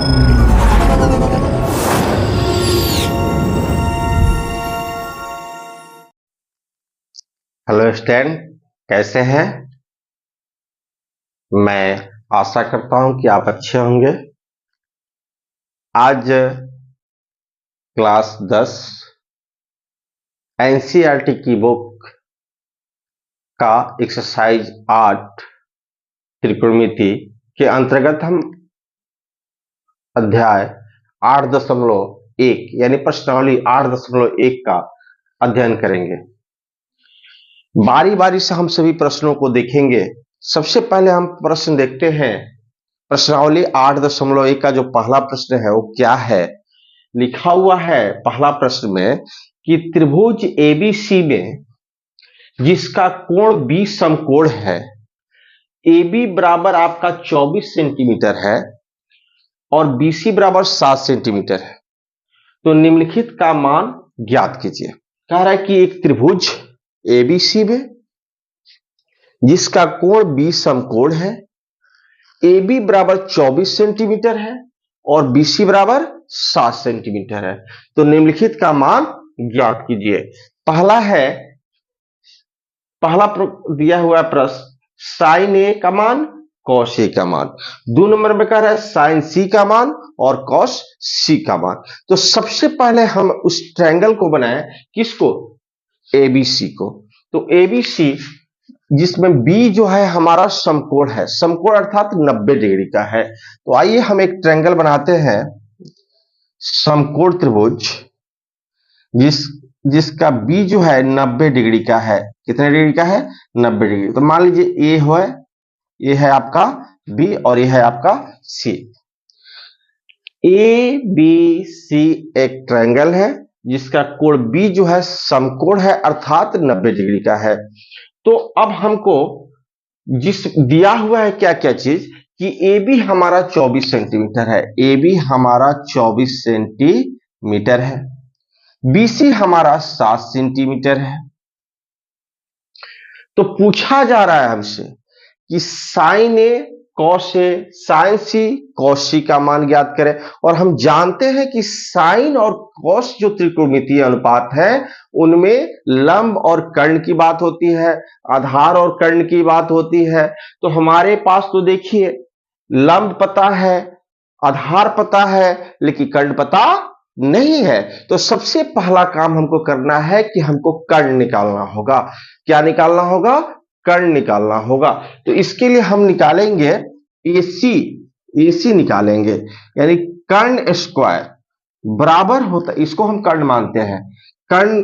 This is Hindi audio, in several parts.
हेलो स्टूडेंट, कैसे हैं? मैं आशा करता हूं कि आप अच्छे होंगे। आज क्लास 10 एनसीईआरटी की बुक का एक्सरसाइज 8 त्रिकोणमिति के अंतर्गत हम अध्याय 8.1 यानी प्रश्नावली 8.1 का अध्ययन करेंगे। बारी बारी से हम सभी प्रश्नों को देखेंगे। सबसे पहले हम प्रश्न देखते हैं। प्रश्नावली 8.1 का जो पहला प्रश्न है वो क्या है? लिखा हुआ है पहला प्रश्न में कि त्रिभुज एबीसी में जिसका कोण 20 समकोण है, AB बराबर आपका 24 सेंटीमीटर है और BC बराबर 7 सेंटीमीटर है, तो निम्नलिखित का मान ज्ञात कीजिए। कह रहा है कि एक त्रिभुज एबीसी में जिसका कोण 20 समकोण है, AB बराबर 24 सेंटीमीटर है और BC बराबर 7 सेंटीमीटर है, तो निम्नलिखित का मान ज्ञात कीजिए। पहला दिया हुआ प्रश्न साइन ए का मान, कॉस ए का मान। 2 नंबर में कह रहा है साइन सी का मान और कॉस सी का मान। तो सबसे पहले हम उस ट्रायंगल को बनाएं, किसको? एबीसी को। तो एबीसी जिसमें बी जो है हमारा समकोण है, समकोण अर्थात 90 डिग्री का है। तो आइए हम एक ट्रायंगल बनाते हैं, समकोण त्रिभुज जिसका बी जो है 90 डिग्री का है। कितने डिग्री का है? 90 डिग्री। तो मान लीजिए ये है आपका बी और ये है आपका सी। ए बी सी एक ट्रायंगल है जिसका कोण बी जो है समकोण है अर्थात 90 डिग्री का है। तो अब हमको जिस दिया हुआ है क्या क्या चीज कि ए बी हमारा 24 सेंटीमीटर है, ए बी हमारा 24 सेंटीमीटर है, बीसी हमारा 7 सेंटीमीटर है। तो पूछा जा रहा है हमसे कि sign A cos A, sign C cos सी का मान ज्ञात करें। और हम जानते हैं कि साइन और कॉस जो त्रिकोणमितीय अनुपात है उनमें लंब और कर्ण की बात होती है, आधार और कर्ण की बात होती है। तो हमारे पास तो देखिए लंब पता है, आधार पता है, लेकिन कर्ण पता नहीं है। तो सबसे पहला काम हमको करना है कि हमको कर्ण निकालना होगा। क्या निकालना होगा? कर्ण निकालना होगा। तो इसके लिए हम निकालेंगे एसी निकालेंगे, यानी कर्ण स्क्वायर बराबर होता है, इसको हम कर्ण मानते हैं, कर्ण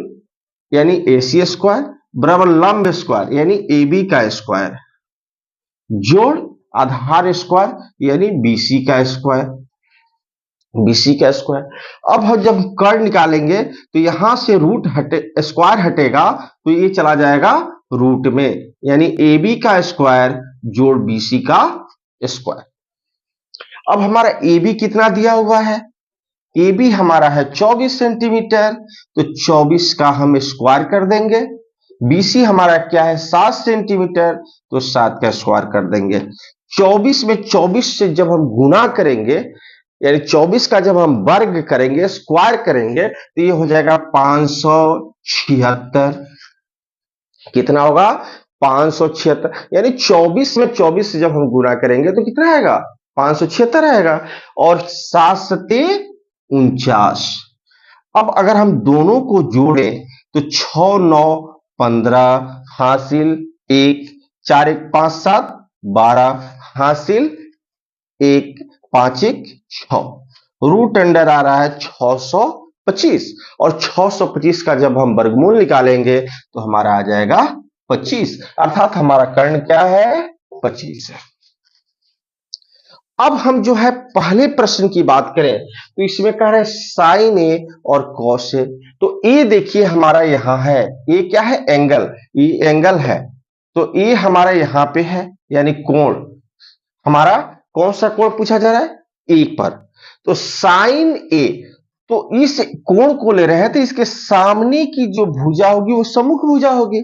यानी एसी स्क्वायर बराबर लंब स्क्वायर यानी एबी का स्क्वायर जोड़ आधार स्क्वायर यानी बीसी का स्क्वायर, बीसी का स्क्वायर। अब हम जब कर्ण निकालेंगे तो यहां से स्क्वायर हटेगा तो ये चला जाएगा रूट में, यानी AB का स्क्वायर जोड़ BC का स्क्वायर। अब हमारा AB कितना दिया हुआ है? AB हमारा है 24 सेंटीमीटर, तो 24 का हम स्क्वायर कर देंगे। BC हमारा क्या है? 7 सेंटीमीटर, तो 7 का स्क्वायर कर देंगे। 24 में 24 से जब हम गुना करेंगे, यानी 24 का जब हम वर्ग करेंगे, स्क्वायर करेंगे, तो ये हो जाएगा 576। कितना होगा? 576। यानी 24 में 24 से जब हम गुना करेंगे तो कितना आएगा? 576 आएगा। और 7 सते 49। अब अगर हम दोनों को जोड़ें तो 6 9 15 हासिल 1, 4 1 5 7 12 हासिल 1 5 1 6, रूट अंडर आ रहा है 625। और 625 का जब हम वर्गमूल निकालेंगे तो हमारा आ जाएगा 25, अर्थात हमारा कर्ण क्या है? 25 है। अब हम जो है पहले प्रश्न की बात करें तो इसमें कह रहे हैं साइन ए और कॉस ए। तो ए देखिए हमारा यहां है, ए क्या है? एंगल, ये एंगल है। तो ए हमारा यहां पे है, यानी कोण। हमारा कौन सा कोण पूछा जा रहा है? ए पर। तो साइन ए, तो इस कोण को ले रहे हैं तो इसके सामने की जो भुजा होगी वो सम्मुख भुजा होगी।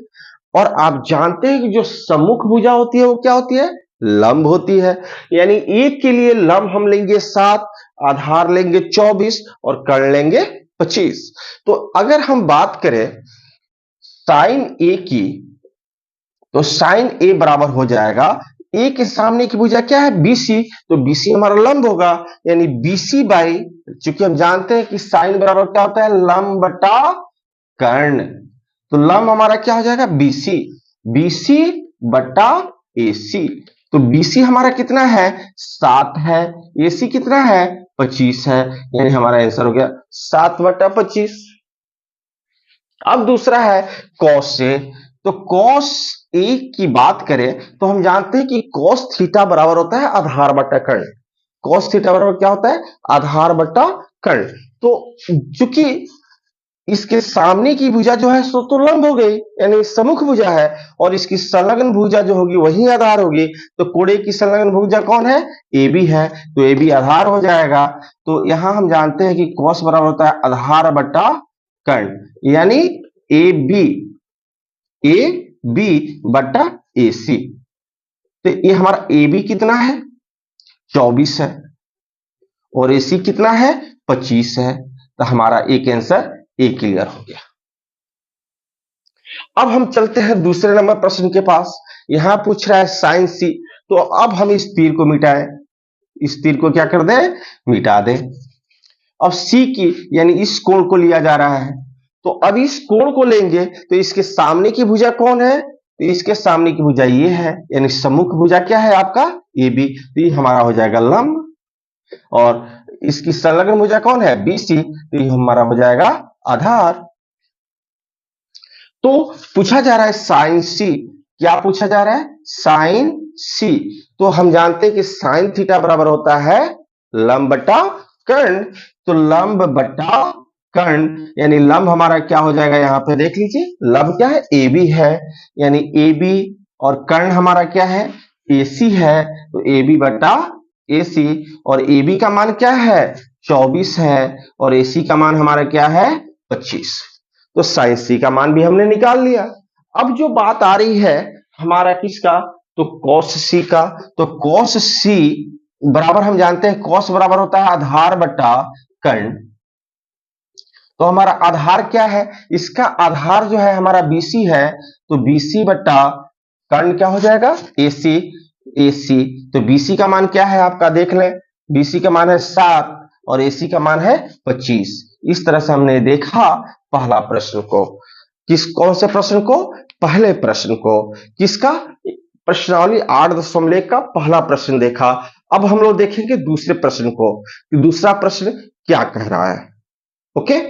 और आप जानते हैं कि जो सम्मुख भुजा होती है वो क्या होती है? लंब होती है। यानी एक के लिए लंब हम लेंगे 7, आधार लेंगे 24 और कर्ण लेंगे 25। तो अगर हम बात करें साइन ए की, तो साइन ए बराबर हो जाएगा, ए के सामने की भुजा क्या है, बीसी, तो बीसी हमारा लंब होगा, यानी बीसी बाई, चूंकि हम जानते हैं कि साइन बराबर क्या होता है, लंब बटा कर्ण, तो लंब हमारा क्या हो जाएगा, बीसी, बीसी बटा एसी। तो बीसी हमारा कितना है, 7 है, एसी कितना है, 25 है, यानी हमारा आंसर हो गया 7 बटा 25। अब दूसरा है कॉस ए, तो कॉस ए की बात करें तो हम जानते हैं कि कॉस थीटा बराबर होता है आधार बटा कर्ण। कॉस थीटा बराबर क्या होता है, आधार बटा कर्ण। तो चूंकि इसके सामने की भुजा जो है सो तो लंब हो गई, यानी सम्मुख भुजा है, और इसकी संलग्न भुजा जो होगी वही आधार होगी। तो कोणे की संलग्न भुजा कौन है, ए बी है, तो ए बी आधार हो जाएगा। तो यहां हम जानते हैं कि कॉस बराबर होता है आधार बटा कर्ण, यानी ए बी बटा ए सी। तो ये हमारा ए बी कितना है, 24 है, और ए सी कितना है, 25 है। तो हमारा एक आंसर ए क्लियर हो गया। अब हम चलते हैं दूसरे नंबर प्रश्न के पास। यहां पूछ रहा है साइन सी, तो अब हम इस तीर को मिटाएं, इस तीर को क्या कर दें, मिटा दें। अब सी की यानी इस कोण को लिया जा रहा है, तो अब इस कोण को लेंगे तो इसके सामने की भुजा कौन है, तो इसके सामने की भुजा ये है, यानी सम्मुख भुजा क्या है आपका, ए बी, तो ये हमारा हो जाएगा लंब, और इसकी संलग्न भुजा कौन है, बीसी, तो ये हमारा हो जाएगा आधार। तो पूछा जा रहा है साइन सी, क्या पूछा जा रहा है, साइन सी। तो हम जानते हैं कि साइन थीटा बराबर होता है लंब बटा कर्ण, तो लंब बटा कर्ण, यानी लंब हमारा क्या हो जाएगा, यहां पे देख लीजिए, लंब क्या है, ए बी है, यानी ए बी, और कर्ण हमारा क्या है, एसी है, तो ए बी बटा एसी, और ए बी का मान क्या है, 24 है, और एसी का मान हमारा क्या है, 25। तो साइन सी का मान भी हमने निकाल लिया। अब जो बात आ रही है हमारा किसका, तो कॉस सी का। तो कॉस सी बराबर हम जानते हैं, कॉस बराबर होता है आधार बटा कर्ण। तो हमारा आधार क्या है, इसका आधार जो है हमारा बीसी है, तो बीसी बटा कर्ण क्या हो जाएगा, एसी, एसी, तो बीसी का मान क्या है आपका, देख लें, बीसी का मान है 7 और एसी का मान है 25। इस तरह से हमने देखा पहला प्रश्न को, कौन से प्रश्न को, पहले प्रश्न को, किसका, प्रश्नावली 8.1 का पहला प्रश्न देखा। अब हम लोग देखेंगे दूसरे प्रश्न को कि दूसरा प्रश्न क्या कह रहा है। ओके,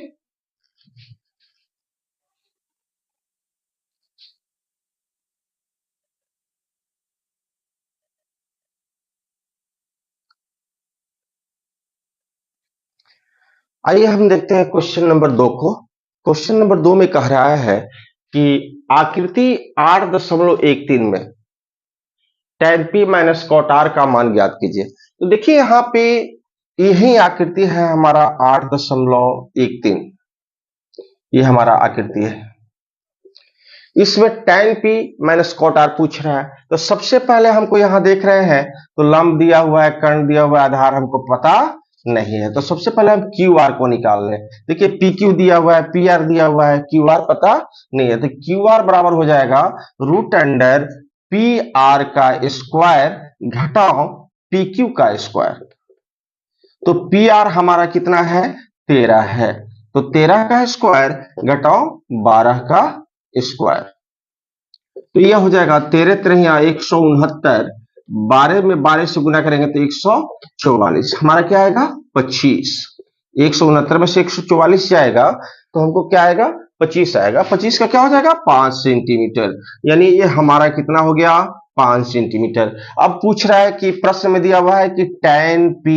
आइए हम देखते हैं क्वेश्चन नंबर 2 को। क्वेश्चन नंबर 2 में कह रहा है कि आकृति 8.13 में tan p minus cot r का मान ज्ञात कीजिए। तो देखिए यहाँ पे यही आकृति है हमारा 8.13, ये हमारा आकृति है, इसमें tan p minus cot r पूछ रहा है। तो सबसे पहले हमको यहां देख रहे हैं तो लंब दिया हुआ है, कर्ण दिया हुआ है, आधार हमको पता नहीं है, तो सबसे पहले हम क्यू आर को निकाल लें। देखिए पी क्यू दिया हुआ है, पी आर दिया हुआ है, क्यू आर पता नहीं है, तो क्यू आर बराबर हो जाएगा रूट अंडर पी आर का स्क्वायर घटाओ पी क्यू का स्क्वायर। तो पी आर हमारा कितना है, 13 है, तो 13 का स्क्वायर घटाओ 12 का स्क्वायर, तो यह हो जाएगा 13 13 169, 12 में 12 से गुना करेंगे तो 144, हमारा क्या आएगा 25। 169 में से 144 जाएगा तो हमको क्या आएगा, 25 आएगा। 25 का क्या हो जाएगा, 5 सेंटीमीटर, यानी ये हमारा कितना हो गया, 5 सेंटीमीटर। अब पूछ रहा है कि प्रश्न में दिया हुआ है कि tan p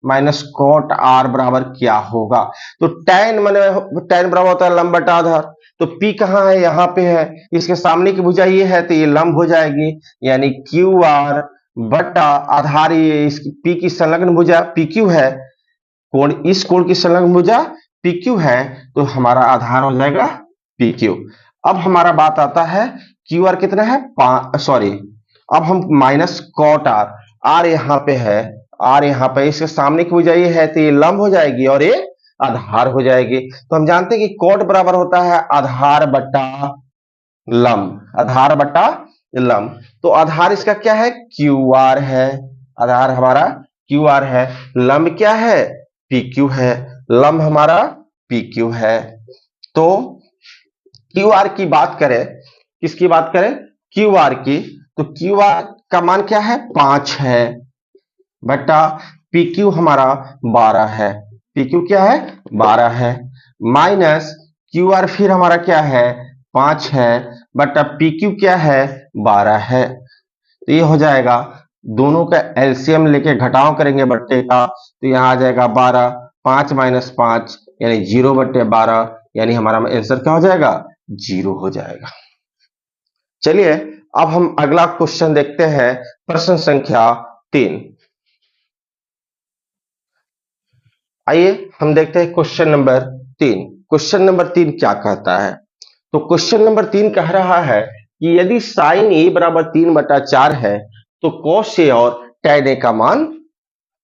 minus cot r बराबर क्या होगा। तो tan माने tan बराबर होता है लंब बटा आधार, तो P कहाँ है, यहाँ पे है, इसके सामने की भुजा ये है, तो ये लंब हो जाएगी, यानी क्यू आर बटा आधार, ये इसकी P की संलग्न भुजा PQ है, कोण इस कोण की संलग्न भुजा PQ है, तो हमारा आधार हो जाएगा PQ। अब हमारा बात आता है क्यू आर कितना है, सॉरी अब हम माइनस कॉट आर, आर यहाँ पे है, आर यहाँ पे, इसके सामने की भुजा ये है तो ये लंब हो जाएगी और ये आधार हो जाएगी। तो हम जानते हैं कि कॉट बराबर होता है आधार बटा लंब, आधार बटा लंब। तो आधार इसका क्या है, क्यू आर है, आधार हमारा क्यू आर है, लंब क्या है, पी क्यू है, लंब हमारा पी क्यू है। तो क्यू आर की बात करें, किसकी बात करें, क्यू आर की, तो क्यू आर का मान क्या है, 5 है, बटा पी क्यू हमारा 12 है, पी क्यू क्या है, 12 है, माइनस क्यू आर फिर हमारा क्या है, 5 है, बटा पी क्यू क्या है, 12 है। तो ये हो जाएगा, दोनों का एलसीएम लेके घटाव करेंगे बट्टे का, तो यहां आ जाएगा 12, 5 माइनस 5 यानी 0/12, यानी हमारा आंसर क्या हो जाएगा, 0 हो जाएगा। चलिए अब हम अगला क्वेश्चन देखते हैं, प्रश्न संख्या 3। आइए हम देखते हैं क्वेश्चन नंबर 3। क्वेश्चन नंबर 3 क्या कहता है, तो क्वेश्चन नंबर 3 कह रहा है कि यदि साइन ए बराबर 3/4 है तो कॉस ए और टैन ए का मान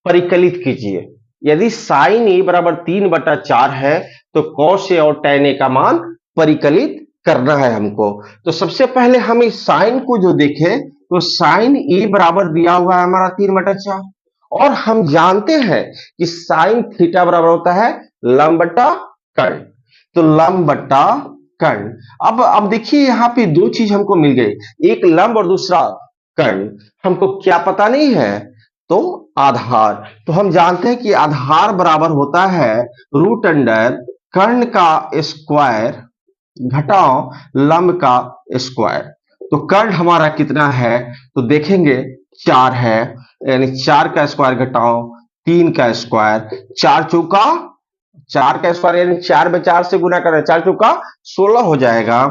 परिकलित कीजिए। यदि साइन ए बराबर 3/4 है तो कॉस ए और टैन ए का मान परिकलित करना है हमको। तो सबसे पहले हम इस साइन को जो देखें, तो साइन ए बराबर दिया हुआ है हमारा 3/4, और हम जानते हैं कि साइन थीटा बराबर होता है लंब बटा कर्ण, तो लंब बटा कर्ण। अब देखिए यहाँ पे दो चीज हमको मिल गई, एक लंब और दूसरा कर्ण। हमको क्या पता नहीं है, तो आधार। तो हम जानते हैं कि आधार बराबर होता है रूट अंडर कर्ण का स्क्वायर घटाओ लंब का स्क्वायर। तो कर्ण हमारा कितना है, तो देखेंगे 4 है, यानी 4 का स्क्वायर घटाओ 3 का स्क्वायर, 4 चौका 4 का स्क्वायर यानी 4 में 4 से गुना करना, 4 चौका 16 हो जाएगा,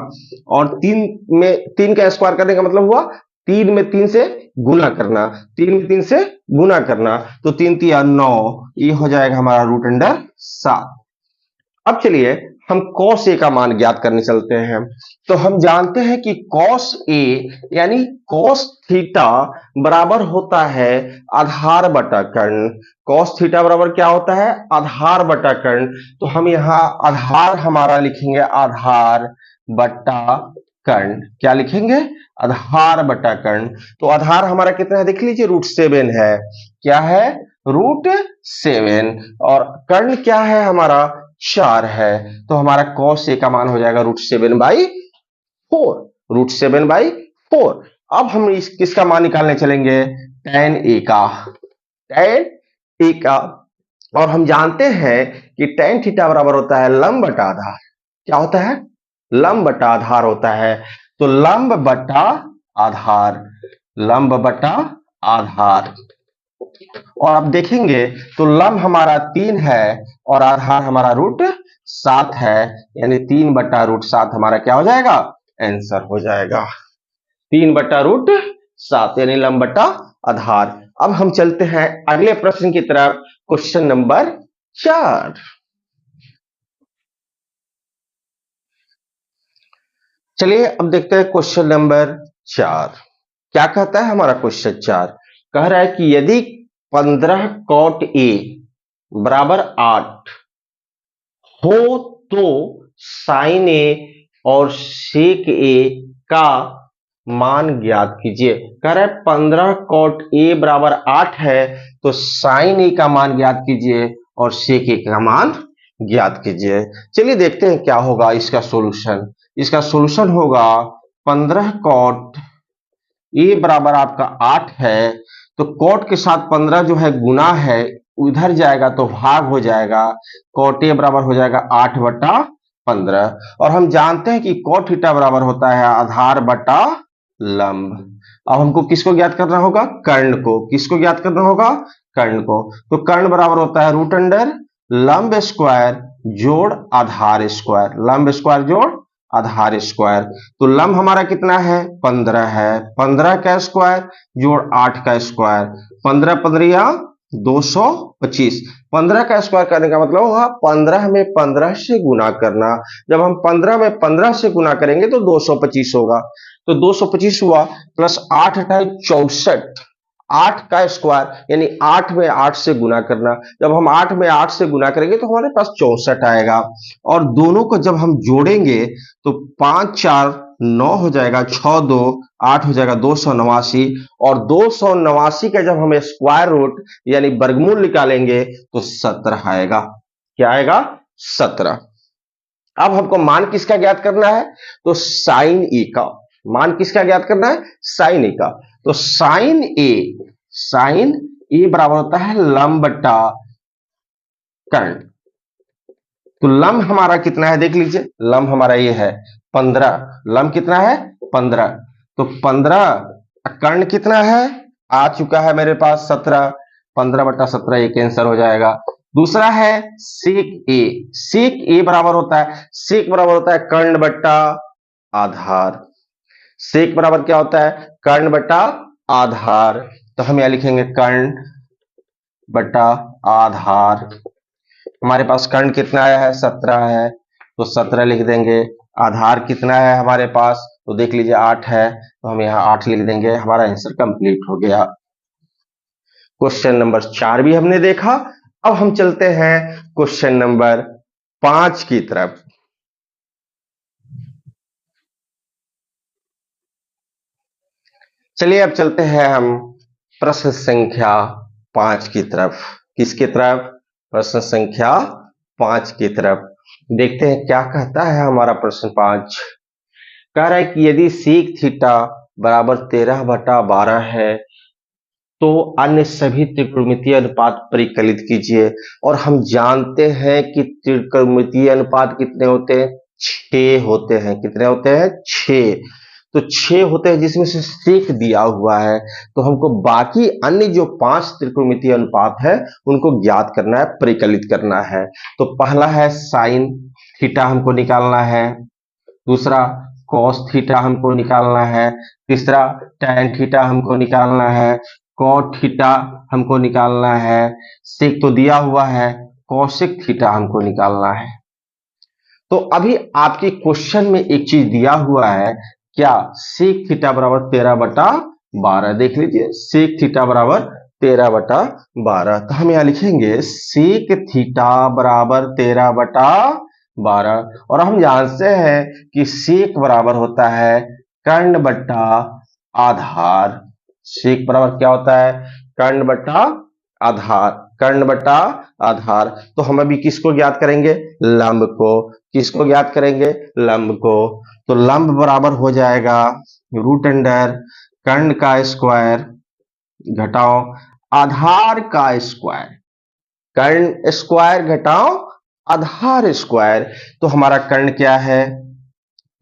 और 3 में 3 का स्क्वायर करने का मतलब हुआ 3 में 3 से गुना करना, 3 में 3 से गुना करना, तो 3 3 9, ये हो जाएगा हमारा रूट अंडर 7। अब चलिए हम cos a का मान ज्ञात करने चलते हैं। तो हम जानते हैं कि cos a यानी cos थीटा बराबर होता है आधार बटा कर्ण। cos थीटा बराबर क्या होता है, आधार बटा कर्ण। तो हम यहाँ आधार हमारा लिखेंगे आधार बटा कर्ण, क्या लिखेंगे, आधार बटा कर्ण। तो आधार हमारा कितना है, देख लीजिए √7 है, क्या है, √7, और कर्ण क्या है हमारा 4 है। तो हमारा cos a का मान हो जाएगा √7/4, √7/4। अब हम किसका मान निकालने चलेंगे, tan a का, tan a का, और हम जानते हैं कि tan थीटा बराबर होता है लंब बटा आधार। क्या होता है, लंब बटा आधार होता है। तो लंब बटा आधार, लंब बटा आधार, और अब देखेंगे तो लंब हमारा 3 है और आधार हमारा √7 है, यानी 3/√7 हमारा क्या हो जाएगा, आंसर हो जाएगा 3/√7, यानी लंब बटा आधार। अब हम चलते हैं अगले प्रश्न की तरफ, क्वेश्चन नंबर 4। चलिए अब देखते हैं क्वेश्चन नंबर 4 क्या कहता है हमारा। क्वेश्चन 4 कह रहा है कि यदि 15 cot a बराबर 8 हो तो साइन ए और सेक ए का मान ज्ञात कीजिए। कह रहा है 15 cot a बराबर 8 है तो साइन ए का मान ज्ञात कीजिए और सेक ए का मान ज्ञात कीजिए। चलिए देखते हैं क्या होगा इसका सॉल्यूशन। इसका सॉल्यूशन होगा 15 cot a बराबर आपका 8 है, तो cot के साथ 15 जो है गुना है, उधर जाएगा तो भाग हो जाएगा, cot a बराबर हो जाएगा 8/15। और हम जानते हैं कि cot थीटा बराबर होता है आधार बटा लंब। अब हमको किसको ज्ञात करना होगा, कर्ण को। किसको ज्ञात करना होगा, कर्ण को। तो कर्ण बराबर होता है रूट अंडर लंब स्क्वायर जोड़ आधार स्क्वायर, लंब स्क्वायर जोड़ आधार स्क्वायर। तो लंब हमारा कितना है, 15 है, 15 का स्क्वायर जोड़ 8 का स्क्वायर, 15 15 या 225। 15 का स्क्वायर करने का मतलब हुआ 15 में 15 से गुना करना। जब हम 15 में 15 से गुना करेंगे तो 225 होगा। तो 225 हुआ प्लस 8 अठाई 64। 8 का स्क्वायर यानी 8 में 8 से गुना करना। जब हम 8 में 8 से गुना करेंगे तो हमारे पास 64 आएगा। और दोनों को जब हम जोड़ेंगे तो 5 4 9 हो जाएगा, 6 2 8 हो जाएगा, 289। और 289 का जब हम स्क्वायर रूट यानी वर्गमूल निकालेंगे तो 17 आएगा। क्या आएगा? 17। अब हमको मान किसका ज्ञात करना है? तो साइन ए का। मान किसका ज्ञात करना है? साइन ए का। तो साइन ए बराबर होता है लंब बट्टा कर्ण। तो लंब हमारा कितना है देख लीजिए। लंब हमारा ये है 15। लंब कितना है? 15। तो 15 कर्ण कितना है? आ चुका है मेरे पास 17। 15/17 ये कैंसर हो जाएगा। दूसरा है सेक ए। सेक ए बराबर होता है, सेक बराबर होता है कर्ण बट्टा आधार। सेक बराबर क्या होता है? कर्ण बट्टा आधार। तो हम यहां लिखेंगे कर्ण बट्टा आधार। हमारे पास कर्ण कितना आया है? 17 है, तो 17 लिख देंगे। आधार कितना है हमारे पास? तो देख लीजिए 8 है, तो हम यहाँ 8 लिख देंगे। हमारा आंसर कंप्लीट हो गया। क्वेश्चन नंबर 4 भी हमने देखा। अब हम चलते हैं क्वेश्चन नंबर 5 की तरफ। चलिए अब चलते हैं हम प्रश्न संख्या 5 की तरफ। किसकी तरफ? प्रश्न संख्या 5 की तरफ। देखते हैं क्या कहता है हमारा प्रश्न 5। कह रहा है कि यदि सेक थीटा बराबर 13/12 है तो अन्य सभी त्रिकोणमितीय अनुपात परिकलित कीजिए। और हम जानते हैं कि त्रिकोणमितीय अनुपात कितने होते हैं? 6 होते हैं। कितने होते हैं? 6। तो 6 होते हैं जिसमें से सेक दिया हुआ है। तो हमको बाकी अन्य जो 5 त्रिकोणमितीय अनुपात है उनको ज्ञात करना है, परिकलित करना है। तो पहला है साइन थीटा हमको निकालना है। दूसरा कॉस थीटा हमको निकालना है। तीसरा टैन थीटा हमको निकालना है। कॉट थीटा हमको निकालना है। सेक तो दिया हुआ है, कौशिक थीटा हमको निकालना है। तो अभी आपके क्वेश्चन में एक चीज दिया हुआ है, क्या? सेक थीटा बराबर 13/12। देख लीजिए सेक थीटा बराबर 13/12। तो हम यहां लिखेंगे सेक थीटा बराबर 13/12। और हम जानते हैं कि सेक बराबर होता है कर्ण बट्टा आधार। सेक बराबर क्या होता है? कर्ण बट्टा आधार। कर्ण बट्टा आधार। तो हम अभी किसको ज्ञात करेंगे? लंब को। किसको ज्ञात करेंगे? लंब को। तो लंब बराबर हो जाएगा रूट अंडर कर्ण का स्क्वायर घटाओ आधार का स्क्वायर। कर्ण स्क्वायर घटाओ आधार स्क्वायर। तो हमारा कर्ण क्या है?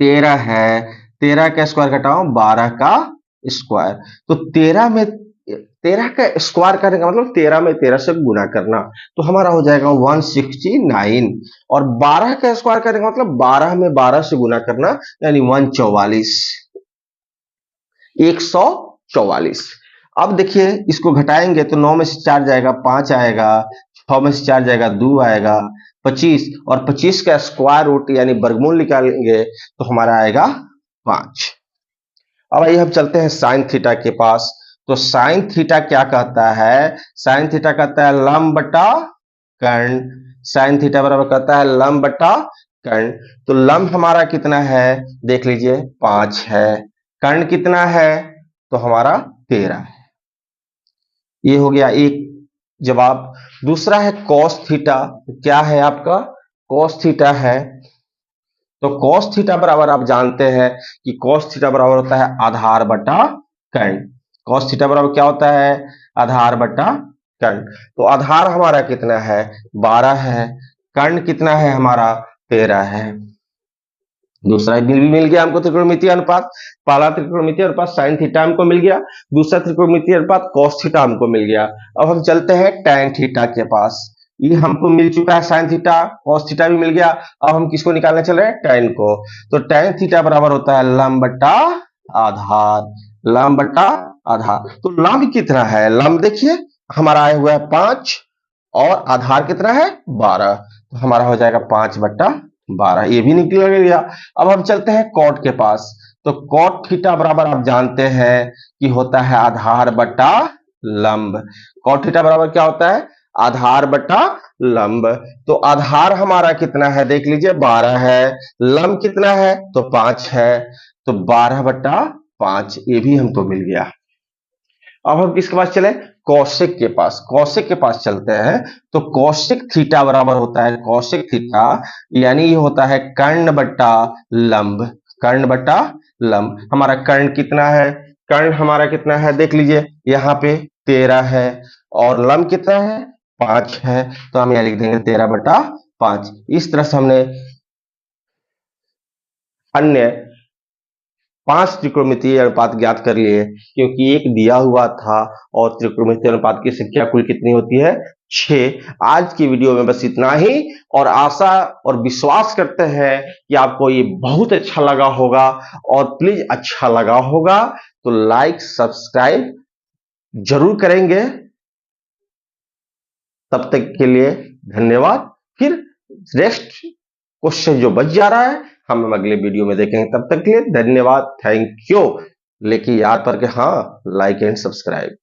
13 है। 13 का स्क्वायर घटाओ 12 का स्क्वायर। तो 13 का स्क्वायर करने का मतलब 13 में 13 से गुना करना। तो हमारा हो जाएगा 169। और 12 का स्क्वायर करने का मतलब 12 में 12 से गुना करना यानी 144। 144। अब देखिए इसको घटाएंगे तो 9 में से 4 जाएगा 5 आएगा, 6 में से 4 जाएगा 2 आएगा, 25। और 25 का स्क्वायर रूट यानी वर्गमूल निकालेंगे तो हमारा आएगा 5। अब आइए हम चलते हैं साइन थीटा के पास। तो साइन थीटा क्या कहता है? साइन थीटा कहता है लंब बटा कर्ण। साइन थीटा बराबर कहता है लंब बटा कर्ण। तो लंब हमारा कितना है? देख लीजिए 5 है। कर्ण कितना है? तो हमारा 13 है। ये हो गया एक जवाब। दूसरा है कॉस थीटा। क्या है आपका? कॉस थीटा है। तो कॉस थीटा बराबर आप जानते हैं कि कॉस थीटा बराबर होता है आधार बटा कर्ण। कॉस थीटा बराबर क्या होता है? आधार बटा कर्ण। तो आधार हमारा कितना है? 12 है। कर्ण कितना है हमारा? 13 है। दूसरा भी मिल गया हमको त्रिकोणमितीय अनुपात। पहला त्रिकोणमितीय अनुपात साइन थीटा हमको मिल गया। दूसरा त्रिकोणमितीय अनुपात कॉस थीटा हमको मिल गया। अब हम चलते हैं टैन थीटा के पास। ये हमको मिल चुका है साइन थीटा, कॉस थीटा भी मिल गया। अब हम किसको निकालने चल रहे हैं? टैन को। तो टैन थीटा बराबर होता है लंब बट्टा आधार। लंब बट्टा आधार। तो लंब कितना है? लंब देखिए हमारा आया हुआ है 5 और आधार कितना है 12, तो हमारा हो जाएगा 5/12, ये भी निकल गया। अब हम चलते हैं कॉट के पास। तो कॉट थीटा बराबर आप जानते हैं कि होता है आधार बटा लंब। कॉट थीटा बराबर क्या होता है, आधार बटा लंब। तो आधार हमारा कितना है देख लीजिए 12 है, लंब कितना है तो 5 है, तो 12/5 ये भी हमको मिल गया। अब हम किसके पास चले, कौशिक के पास। कौशिक के पास चलते हैं। तो कौशिक थीटा बराबर होता है, कौशिक थीटा यानी ये होता है कर्ण बटा लंब। कर्ण बटा लंब, हमारा कर्ण कितना है, कर्ण हमारा कितना है देख लीजिए, यहाँ पे 13 है और लंब कितना है 5 है, तो हम यहाँ लिख देंगे 13/5। इस तरह से हमने अन्य 5 त्रिकोणमितीय अनुपात ज्ञात कर लिए, क्योंकि एक दिया हुआ था और त्रिकोणमितीय अनुपात की संख्या कुल कितनी होती है 6। आज की वीडियो में बस इतना ही, और आशा और विश्वास करते हैं कि आपको ये बहुत अच्छा लगा होगा, और प्लीज अच्छा लगा होगा तो लाइक सब्सक्राइब जरूर करेंगे। तब तक के लिए धन्यवाद। फिर नेक्स्ट क्वेश्चन जो बच जा रहा है हम अगले वीडियो में देखेंगे। तब तक के लिए धन्यवाद, थैंक यू। लेकिन याद करके हाँ, लाइक एंड सब्सक्राइब।